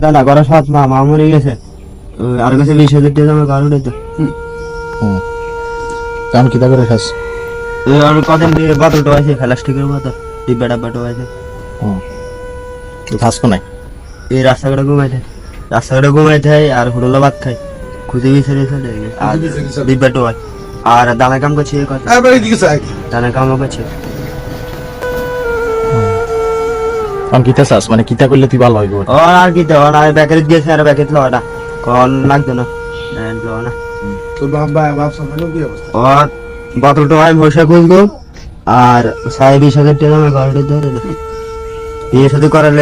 দাদা ঘরে সৎ মা মরে গেছে। আর কাছে 20,000 টাকা আমার কারণে তো আমি কিতা করে খাস? আমি কদিন বোতলটা আছে প্লাস্টিকের বোতল ডিব্বা ডাব্বাটা আছে। তো খাস কো নাই? এই রাস্তাঘাটে ঘুমাইতে হয় আর হোটেলে ভাত খাই খুঁজে বিচারে চলে গেছে আর ডিব্বাটা হয় আর দানা কাম করছে কথা দানা কাম করছে। আমি কিতা চাস মানে কিতা করলে তুই ভালো হইব? ও আর কি তো আর ব্যাকেট গেছে আর ব্যাকেট লওয়াটা কল লাগতো না না তোর বাপ সামনে কি অবস্থা? ও বোতলটা আমি বসে খুঁজবো আর 20,000 টাকা আমার ঘরে ধরে বিয়ে সাথে করালে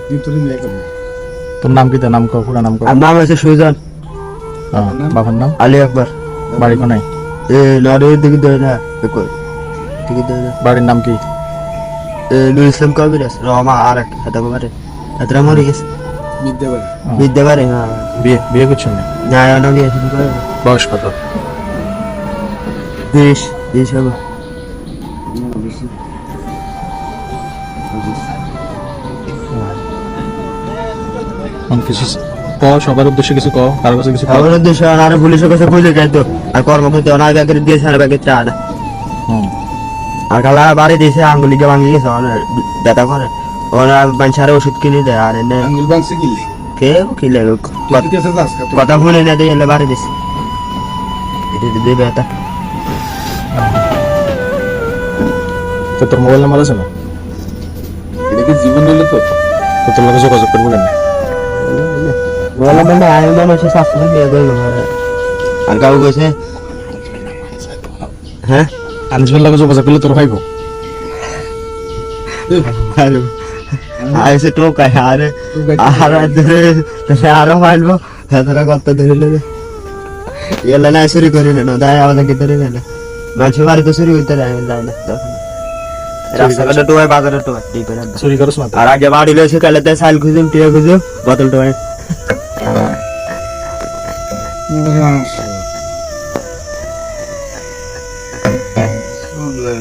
তুই তোর বিয়ে করবি? তোর নাম কিতা? নাম কো, পুরা নাম কো। আর নাম আছে সুজন বাবার নাম? আলী আকবর। বাড়ি কো নাই? লড়াই দিকে ধরে না দিকে ধরে না বাড়ির নাম কি? নুর ইসলাম কবির আছে রমা আর এক হাতে পারে হাতরা মরে গেছে বিদ্যাবাড়ি। বিদ্যা পারে না বিয়ে করছেন না? না বিয়ে শুরু করে বয়স কত? 20 হবে। আমি কিছু ক, সবার উদ্দেশ্যে কিছু ক, কারো কাছে কিছু ক। খবর উদ্দেশ্য আর পুলিশের কাছে খুঁজে খাইতো আর কর্ম করতে অনেক ব্যাগের দিয়েছে আর ব্যাগের চা না আর খালা বাড়ি দিয়েছে আঙ্গুলিকে ভাঙি গেছে অনেক ব্যথা করে ওরা বাঞ্চারে ওষুধ কিনে দেয় আর এনে আঙ্গুল ভাঙছে কিনলি? কেউ কিলে তুই কাছে যাস কা? কথা শুনে না দিয়ে এলে বাড়ি দিছে এটা দিয়ে ব্যথা। তো তোর মোবাইল নাম্বার আছে না? এটা কি জীবন দিলে তো? তো তোর লগে যোগাযোগ করবো কেন? বললাম মানে আমি মানুষের স্বাস্থ্য বিয়ে করলো আর কাউ কইছে হ্যাঁ আমি তোর লগে যোগাযোগ করলে তোর ভাইবো। আইসে টোকায় আরে আরো মানবো ভেতরে কত ধরে নেবে এলে না চুরি করি না তাই আমাদেরকে ধরে নেবে মানুষের বাড়িতে চুরি করতে যায় না রাস্তাঘাটে টোয়ায় বাজারে টোয়ায় চুরি করস না তো? আর আগে বাড়ি লইছে কালে তাই সাইল খুঁজুম টিয়া খুঁজুম বোতল টোয়ায় আল্লাহ